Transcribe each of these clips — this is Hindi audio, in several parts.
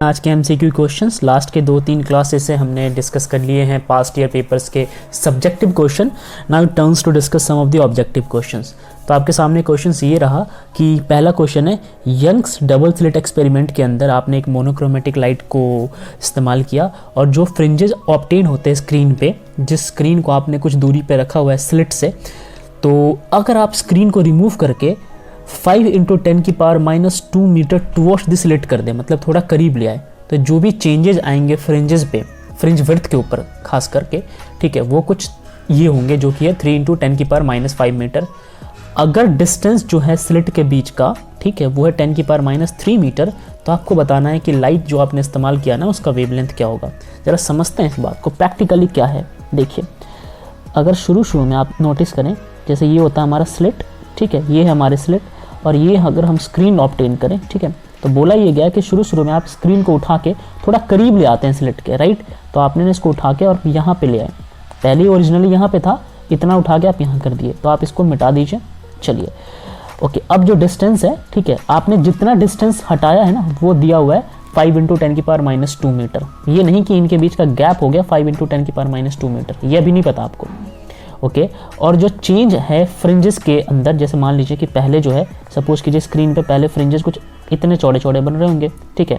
आज के एमसीक्यू क्वेश्चंस लास्ट के 2-3 क्लासेस से हमने डिस्कस कर लिए हैं पास्ट ईयर पेपर्स के subjective question. Now it turns to discuss some of the objective questions. तो आपके सामने क्वेश्चंस ये रहा कि पहला क्वेश्चन है, यंग्स डबल स्लिट एक्सपेरिमेंट के अंदर आपने एक मोनोक्रोमेटिक लाइट को इस्तेमाल किया और जो फ्रिंजेस ऑब्टेन होते हैं स्क्रीन पे, जिस स्क्रीन को आपने कुछ दूरी पे रखा हुआ है स्लिट से, तो अगर आप स्क्रीन को रिमूव करके 5 × 10⁻² मीटर टुवर्ड्स द स्लिट कर दे, मतलब थोड़ा करीब ले आए, तो जो भी चेंजेस आएंगे फ्रिंजेस पे, फ्रिंज विड्थ के ऊपर खास करके, ठीक है, वो कुछ ये होंगे जो कि है 3 × 10⁻5 मीटर। अगर डिस्टेंस जो है स्लिट के बीच का, ठीक है, वो है 10⁻³ मीटर, तो आपको बताना है कि लाइट जो आपने इस्तेमाल किया ना उसका वेवलेंथ क्या होगा। ज़रा समझते हैं इस बात को प्रैक्टिकली क्या है। देखिए, अगर शुरू में आप नोटिस करें, जैसे ये होता है हमारा स्लिट, ठीक है, ये है हमारे स्लिट, और ये अगर हम स्क्रीन ऑब्टेन करें, ठीक है, तो बोला ये गया कि शुरू में आप स्क्रीन को उठा के थोड़ा करीब ले आते हैं स्लिट के, राइट। तो आपने इसको उठा के और यहाँ पे ले आए, पहले ओरिजिनली यहाँ पे था, इतना उठा के आप यहाँ कर दिए, तो आप इसको मिटा दीजिए। चलिए ओके, अब जो डिस्टेंस है, ठीक है, आपने जितना डिस्टेंस हटाया है ना वो दिया हुआ है 5 × 10⁻² मीटर। ये नहीं कि इनके बीच का गैप हो गया 5 × 10⁻² मीटर, ये अभी नहीं पता आपको, ओके। और जो चेंज है फ्रिंजेस के अंदर, जैसे मान लीजिए कि पहले जो है, सपोज कीजिए स्क्रीन पे पहले फ्रिंजेस कुछ इतने चौड़े चौड़े बन रहे होंगे, ठीक है,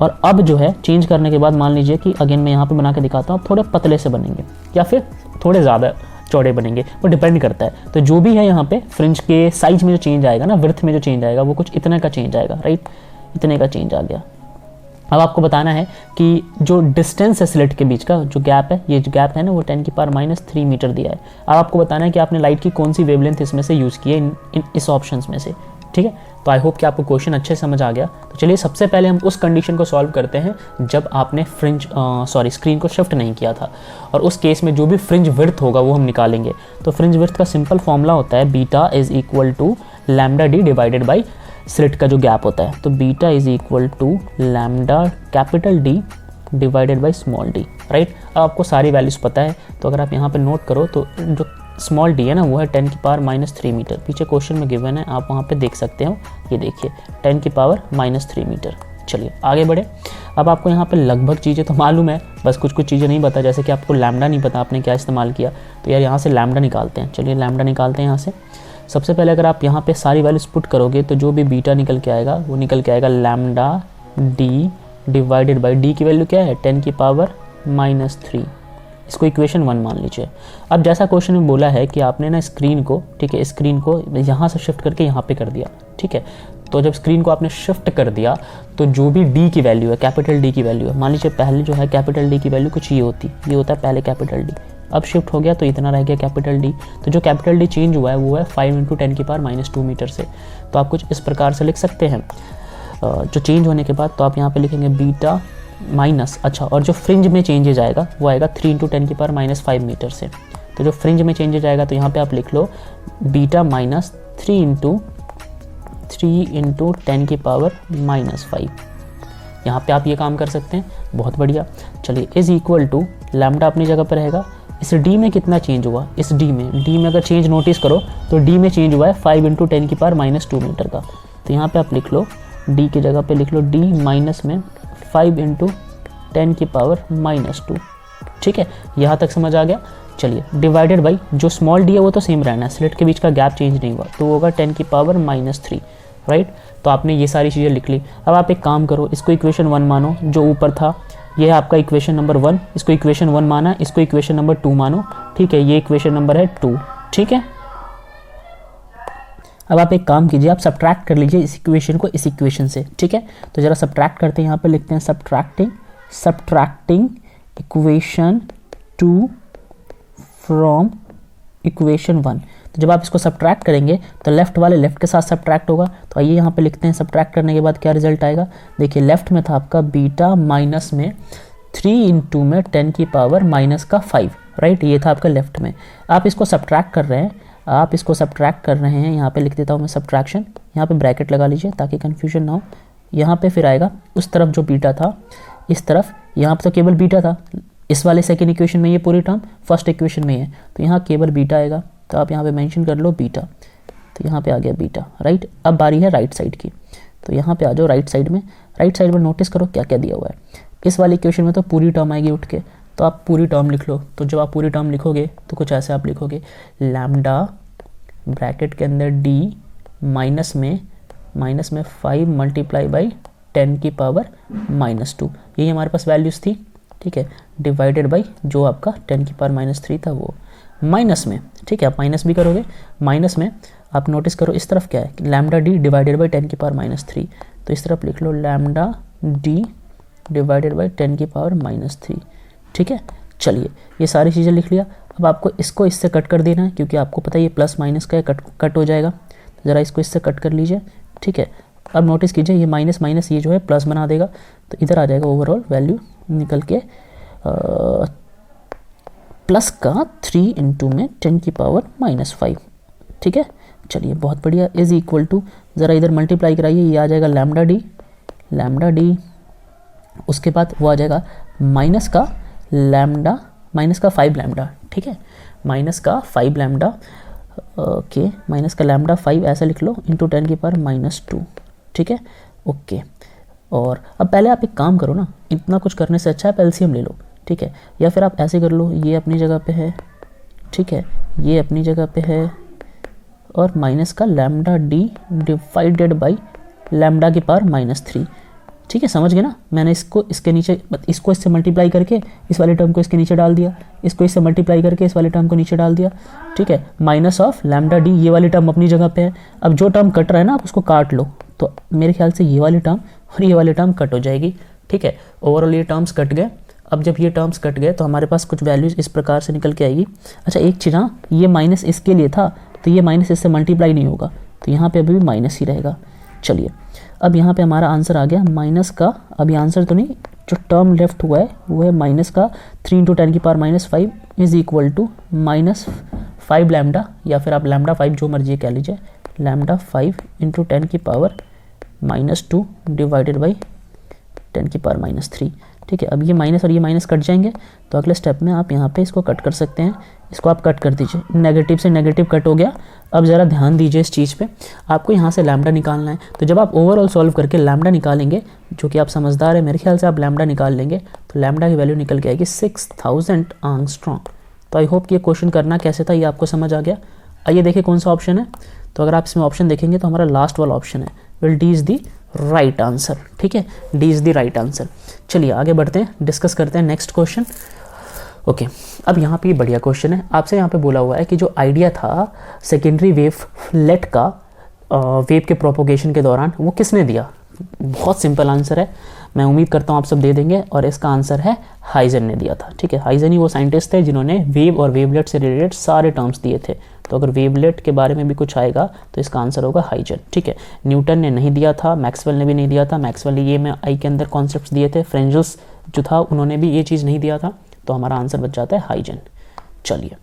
और अब जो है चेंज करने के बाद मान लीजिए कि अगेन मैं यहाँ पे बना के दिखाता हूँ, थोड़े पतले से बनेंगे या फिर थोड़े ज़्यादा चौड़े बनेंगे, वो डिपेंड करता है। तो जो भी है यहाँ पे फ्रिंज के साइज में जो चेंज आएगा ना, विड्थ में जो चेंज आएगा, वो कुछ इतने का चेंज आएगा, राइट, इतने का चेंज आ गया। अब आपको बताना है कि जो डिस्टेंस है स्लिट के बीच का, जो गैप है, ये जो गैप है ना, वो 10⁻³ मीटर दिया है। अब आपको बताना है कि आपने लाइट की कौन सी वेवलेंथ इसमें से यूज़ की है इस ऑप्शंस में से, ठीक है। तो आई होप कि आपको क्वेश्चन अच्छे समझ आ गया। तो चलिए सबसे पहले हम उस कंडीशन को सॉल्व करते हैं जब आपने स्क्रीन को शिफ्ट नहीं किया था, और उस केस में जो भी फ्रिंज विड्थ होगा वो हम निकालेंगे। तो फ्रिंज विड्थ का सिंपल फॉर्मूला होता है beta is equal to λd divided by slit का जो गैप होता है। तो beta is equal to λD divided by small D, right. अब आपको सारी वैल्यूज़ पता है, तो अगर आप यहाँ पे नोट करो तो जो स्मॉल डी है ना, वो है 10⁻³ मीटर। पीछे क्वेश्चन में गिवन है, आप वहाँ पे देख सकते हो, ये देखिए 10⁻³ मीटर। चलिए आगे बढ़े। अब आपको यहाँ पे लगभग चीज़ें तो मालूम है, बस कुछ चीज़ें नहीं पता, जैसे कि आपको लैम्डा नहीं पता आपने क्या इस्तेमाल किया, तो यार यहाँ से लैम्डा निकालते हैं। चलिए लैम्डा निकालते हैं यहाँ से। सबसे पहले अगर आप यहाँ पे सारी वैल्यूज पुट करोगे तो जो भी बीटा निकल के आएगा वो निकल के आएगा λD डिवाइडेड बाई डी की वैल्यू क्या है 10⁻³ इसको इक्वेशन 1 मान लीजिए। अब जैसा क्वेश्चन में बोला है कि आपने ना स्क्रीन को, ठीक है, स्क्रीन को यहाँ से शिफ्ट करके यहाँ पे कर दिया, ठीक है। तो जब स्क्रीन को आपने शिफ्ट कर दिया तो जो भी डी की वैल्यू है, कैपिटल डी की वैल्यू है, मान लीजिए पहले जो है कैपिटल डी की वैल्यू कुछ ये होता है पहले कैपिटल डी, अब शिफ्ट हो गया तो इतना रह गया कैपिटल डी। तो जो कैपिटल डी चेंज हुआ है वो है 5 × 10⁻² मीटर से। तो आप कुछ इस प्रकार से लिख सकते हैं जो चेंज होने के बाद, तो आप यहाँ पे लिखेंगे बीटा माइनस, अच्छा, और जो फ्रिंज में चेंजेज आएगा वो आएगा 3 × 10⁻5 मीटर से। तो जो फ्रिंज में चेंजेज आएगा तो यहाँ पे आप लिख लो बीटा माइनस 3 × 10⁻5। यहाँ पे आप ये काम कर सकते हैं, बहुत बढ़िया। चलिए इज इक्वल टू लैम्डा अपनी जगह पर रहेगा। इस डी में कितना चेंज हुआ, इस डी में अगर चेंज नोटिस करो तो डी में चेंज हुआ है 5 × 10⁻² मीटर का। तो यहाँ पे आप लिख लो डी की जगह पे लिख लो डी माइनस में 5 × 10⁻², ठीक है, यहाँ तक समझ आ गया। चलिए डिवाइडेड बाई जो स्मॉल डी है वो तो सेम रहना है, स्लिट के बीच का गैप चेंज नहीं हुआ, तो वो होगा 10⁻³ राइट। तो आपने ये सारी चीज़ें लिख ली। अब आप एक काम करो, इसको इक्वेशन 1 मानो, जो ऊपर था ये है आपका इक्वेशन नंबर 1, इसको इक्वेशन 1 माना, इसको इक्वेशन नंबर 2 मानो, ठीक है, ये इक्वेशन नंबर है 2, ठीक है। अब आप एक काम कीजिए, आप सब्ट्रैक्ट कर लीजिए इस इक्वेशन को इस इक्वेशन से, ठीक है। तो जरा सब्ट्रैक्ट करते हैं, यहाँ पे लिखते हैं सब्ट्रैक्टिंग इक्वेशन 2 फ्रॉम इक्वेशन 1। तो जब आप इसको सब्ट्रैक्ट करेंगे तो लेफ्ट वाले लेफ्ट के साथ सब्ट्रैक्ट होगा। तो आइए यहाँ पे लिखते हैं, सब्ट्रैक्ट करने के बाद क्या रिजल्ट आएगा। देखिए लेफ्ट में था आपका बीटा माइनस में 3 × में 10⁻5, राइट, ये था आपका लेफ्ट में। आप इसको सब्ट्रैक्ट कर रहे हैं, यहाँ पे लिख देता हूँ मैं सब्ट्रैक्शन, यहाँ पे ब्रैकेट लगा लीजिए ताकि कन्फ्यूजन ना हो। यहाँ पे फिर आएगा उस तरफ जो बीटा था, इस तरफ, यहाँ पे तो केवल बीटा था, इस वाले सेकेंड इक्वेशन में ये पूरी टर्म फर्स्ट इक्वेशन में है, तो यहाँ केवल बीटा आएगा। तो आप यहाँ पे मेंशन कर लो बीटा, तो यहाँ पे आ गया बीटा, राइट। अब बारी है राइट साइड की, तो यहाँ पे आ जाओ राइट साइड में। राइट साइड पर नोटिस करो क्या क्या दिया हुआ है। इस वाले इक्वेशन में तो पूरी टर्म आएगी उठ के, तो आप पूरी टर्म लिख लो। तो जब आप पूरी टर्म लिखोगे तो कुछ ऐसे आप लिखोगे, लैम्डा ब्रैकेट के अंदर डी माइनस में 5 मल्टीप्लाई बाई 10 की पावर -2, यही हमारे पास वैल्यूज़ थी, ठीक है, डिवाइडेड बाई जो आपका 10 की पावर -3 था वो, माइनस में, ठीक है, आप माइनस भी करोगे, माइनस में आप नोटिस करो इस तरफ क्या है, लैम्डा डी डिवाइडेड बाई 10 की पावर -3, तो इस तरफ लिख लो लैम्डा डी डिवाइडेड बाई 10 की पावर -3, ठीक है। चलिए ये सारी चीज़ें लिख लिया। अब आपको इसको इससे कट कर देना है, क्योंकि आपको पता है ये प्लस माइनस का कट हो जाएगा, ज़रा इसको इससे कट कर लीजिए, ठीक है। अब नोटिस कीजिए ये माइनस माइनस ये जो है प्लस बना देगा, तो इधर आ जाएगा ओवरऑल वैल्यू निकल के प्लस का 3 इंटू में 10 की पावर -5, ठीक है। चलिए बहुत बढ़िया, इज इक्वल टू, ज़रा इधर मल्टीप्लाई कराइए, ये आ जाएगा लैम्डा डी, उसके बाद वो आ जाएगा माइनस का 5 लैम्डा, ठीक है, माइनस का 5 लैम्डा, ओके, माइनस का लैम्डा 5 ऐसा लिख लो इंटू 10 की पावर -2, ठीक है, ओके। और अब पहले आप एक काम करो ना, इतना कुछ करने से अच्छा है एलसीएम ले लो, ठीक है, या फिर आप ऐसे कर लो, ये अपनी जगह पे है, ठीक है, ये अपनी जगह पे है, और माइनस का lambda D divided by lambda की पावर -3, ठीक है, समझ गए ना। मैंने इसको इसके नीचे, इसको इससे मल्टीप्लाई करके इस वाले टर्म को इसके नीचे डाल दिया, इसको इससे मल्टीप्लाई करके इस वाले टर्म को नीचे डाल दिया, ठीक है, माइनस ऑफ लैम्डा डी, ये वाली टर्म अपनी जगह पे है। अब जो टर्म कट रहा है ना आप उसको काट लो, तो मेरे ख्याल से ये वाली टर्म और ये वाली टर्म कट हो जाएगी, ठीक है। ओवरऑल ये टर्म्स कट गए। अब जब ये टर्म्स कट गए तो हमारे पास कुछ वैल्यूज़ इस प्रकार से निकल के आएगी। अच्छा एक चीज़, हाँ, ये माइनस इसके लिए था, तो ये माइनस इससे मल्टीप्लाई नहीं होगा, तो यहाँ पे अभी भी माइनस ही रहेगा। चलिए अब यहाँ पे हमारा आंसर आ गया माइनस का, अभी आंसर तो नहीं, जो टर्म लेफ्ट हुआ है वो है माइनस का 3 इंटू 10 की power -5 is equal to -5 lambda, या फिर आप लैम्डा 5 जो मर्जी कह लीजिए, लैम्डा 5 इंटू 10 की पावर -2 डिवाइडेड बाई 10 की पावर -3, ठीक है। अब ये माइनस और ये माइनस कट जाएंगे, तो अगले स्टेप में आप यहाँ पे इसको कट कर सकते हैं, इसको आप कट कर दीजिए, नेगेटिव से नेगेटिव कट हो गया। अब ज़रा ध्यान दीजिए इस चीज़ पे, आपको यहाँ से लैम्डा निकालना है, तो जब आप ओवरऑल सॉल्व करके लैम्डा निकालेंगे, जो कि आप समझदार है, मेरे ख्याल से आप लैम्डा निकाल लेंगे, तो लैम्डा की वैल्यू निकल के आएगी 6000 एंगस्ट्रॉम। तो आई होप कि ये क्वेश्चन करना कैसे था ये आपको समझ आ गया। आइए देखिए कौन सा ऑप्शन है, तो अगर आप इसमें ऑप्शन देखेंगे तो हमारा लास्ट वाला ऑप्शन है, well D is the right answer, ठीक है, D is the right answer. चलिए आगे बढ़ते हैं, डिस्कस करते हैं नेक्स्ट क्वेश्चन। ओके, अब यहाँ पे ये बढ़िया क्वेश्चन है, आपसे यहाँ पे बोला हुआ है कि जो आइडिया था सेकेंडरी वेवलेट का वेव के प्रोपोगेशन के दौरान, वो किसने दिया। बहुत सिंपल आंसर है, मैं उम्मीद करता हूँ आप सब दे देंगे, और इसका आंसर है हाइजन ने दिया था, ठीक है। हाइजन ही वो साइंटिस्ट थे जिन्होंने वेव और वेवलेट से रिलेटेड सारे टर्म्स दिए थे, तो अगर वेवलेट के बारे में भी कुछ आएगा तो इसका आंसर होगा हाइजन, ठीक है। न्यूटन ने नहीं दिया था, मैक्सवेल ने भी नहीं दिया था, मैक्सवेल ने ये में आई के अंदर कॉन्सेप्ट्स दिए थे, फ्रेंजल्स जो था उन्होंने भी ये चीज़ नहीं दिया था, तो हमारा आंसर बच जाता है हाइजन। चलिए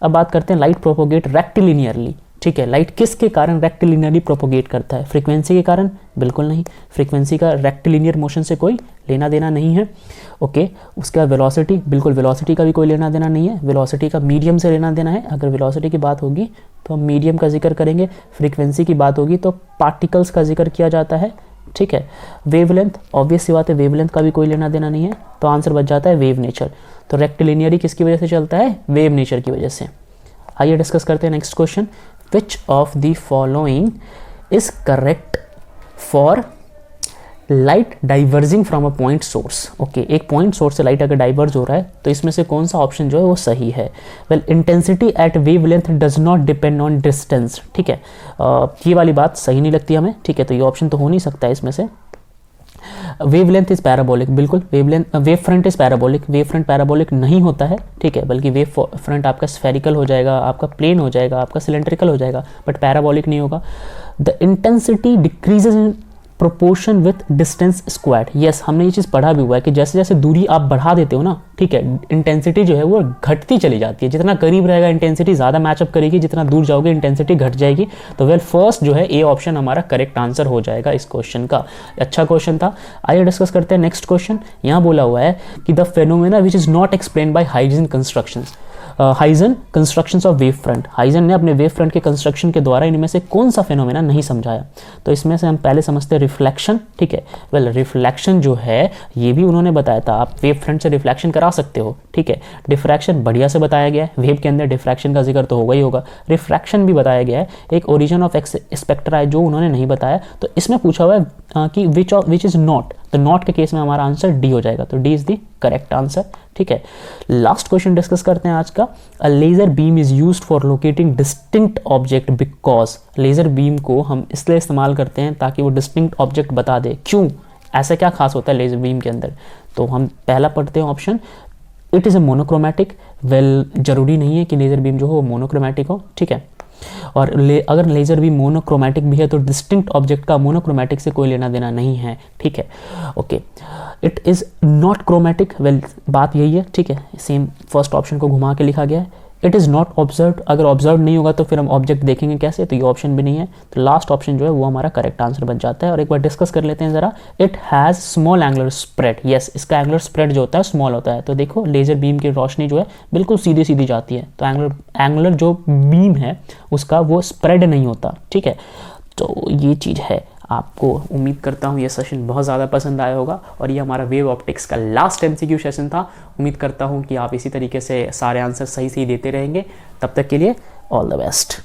अब बात करते हैं लाइट प्रोपोगेट रेक्टिलिनियरली, ठीक है। लाइट किसके कारण रेक्टिलिनियरली प्रोपोगेट करता है, फ्रीक्वेंसी के कारण? बिल्कुल नहीं, फ्रीक्वेंसी का रेक्टिलिनियर मोशन से कोई लेना देना नहीं है, ओके। उसके बाद वेलोसिटी, बिल्कुल वेलोसिटी का भी कोई लेना देना नहीं है, वेलोसिटी का मीडियम से लेना देना है। अगर वेलोसिटी की बात होगी तो हम मीडियम का जिक्र करेंगे, फ्रीक्वेंसी की बात होगी तो पार्टिकल्स का जिक्र किया जाता है, ठीक है। वेवलेंथ, ऑब्वियस सी बात है, वेवलेंथ का भी कोई लेना देना नहीं है, तो आंसर बच जाता है वेव नेचर। तो रेक्टिलिनियरी किसकी वजह से चलता है, वेव नेचर की वजह से। आइए डिस्कस करते हैं next question, which of the following is correct for light diverging from a point source. Okay, एक पॉइंट सोर्स से लाइट अगर डाइवर्ज हो रहा है तो इसमें से कौन सा ऑप्शन जो है वो सही है। Well, intensity at wavelength does not depend on distance, ठीक है। ये वाली बात सही नहीं लगती हमें, ठीक है, तो ये ऑप्शन तो हो नहीं सकता है इसमें से। वेवलेंथ इज पैराबोलिक, बिल्कुल wave front is parabolic, wave front parabolic नहीं होता है, ठीक है, बल्कि वेव फ्रंट आपका स्फेरिकल हो जाएगा, आपका प्लेन हो जाएगा, आपका सिलेंड्रिकल हो जाएगा, बट पैराबोलिक नहीं होगा। The intensity decreases in proportion with distance squared. Yes, हमने ये चीज़ पढ़ा भी हुआ है कि जैसे जैसे दूरी आप बढ़ा देते हो ना, ठीक है, इंटेंसिटी जो है वो घटती चली जाती है। जितना करीब रहेगा इंटेंसिटी ज़्यादा मैचअप करेगी, जितना दूर जाओगे इंटेंसिटी घट जाएगी। तो वेल, फर्स्ट जो है ए ऑप्शन हमारा करेक्ट आंसर हो जाएगा इस क्वेश्चन का। अच्छा क्वेश्चन था। आइए डिस्कस करते हैं नेक्स्ट क्वेश्चन। यहाँ बोला हुआ है कि the phenomena which is not explain by hygiene constructions. Huygens constructions of wave front, Huygens ने अपने वेव फ्रंट के कंस्ट्रक्शन के द्वारा इनमें से कौन सा फेनोमेना नहीं समझाया। तो इसमें से हम पहले समझते हैं रिफ्लेक्शन, ठीक है। वेल रिफ्लेक्शन जो है ये भी उन्होंने बताया था, आप वेव फ्रंट से रिफ्लेक्शन करा सकते हो, ठीक है। डिफ्रैक्शन बढ़िया से बताया गया है, वेव के अंदर डिफ्रैक्शन का जिक्र तो होगा ही होगा। रिफ्रैक्शन भी बताया गया है, एक ओरिजिन ऑफ एक्स स्पेक्ट्रा है जो उन्होंने नहीं बताया। तो इसमें पूछा हुआ है कि विच इज नॉट, तो नॉट के केस में हमारा आंसर डी हो जाएगा, तो D is the correct answer, ठीक है। लास्ट क्वेश्चन डिस्कस करते हैं आज का। A laser beam is used for locating distinct object because, laser beam को हम इसलिए इस्तेमाल करते हैं ताकि वो डिस्टिंक्ट ऑब्जेक्ट बता दे। क्यों, ऐसा क्या खास होता है लेजर बीम के अंदर। तो हम पहला पढ़ते हैं option, it is a monochromatic. Well जरूरी नहीं है कि लेजर बीम जो हो वो मोनोक्रोमैटिक हो, ठीक है। और अगर लेजर बीम मोनोक्रोमैटिक भी है तो डिस्टिंक्ट ऑब्जेक्ट का मोनोक्रोमैटिक से कोई लेना देना नहीं है, ठीक है, okay. It is not chromatic, well बात यही है, ठीक है, सेम फर्स्ट ऑप्शन को घुमा के लिखा गया है। इट इज़ नॉट ऑब्जर्व, अगर ऑब्जर्व नहीं होगा तो फिर हम ऑब्जेक्ट देखेंगे कैसे, तो ये ऑप्शन भी नहीं है। तो लास्ट ऑप्शन जो है वो हमारा करेक्ट आंसर बन जाता है। और एक बार डिस्कस कर लेते हैं ज़रा। It has small angular spread, yes इसका एंगुलर स्प्रेड जो होता है स्मॉल होता है। तो देखो लेजर बीम की रोशनी जो है बिल्कुल सीधी सीधी जाती है, तो एंगुलर जो बीम है उसका वो स्प्रेड नहीं होता, ठीक है। तो ये चीज़ है। आपको उम्मीद करता हूँ ये सेशन बहुत ज़्यादा पसंद आया होगा और ये हमारा वेव ऑप्टिक्स का लास्ट MCQ सेशन था। उम्मीद करता हूँ कि आप इसी तरीके से सारे आंसर सही सही देते रहेंगे। तब तक के लिए ऑल द बेस्ट।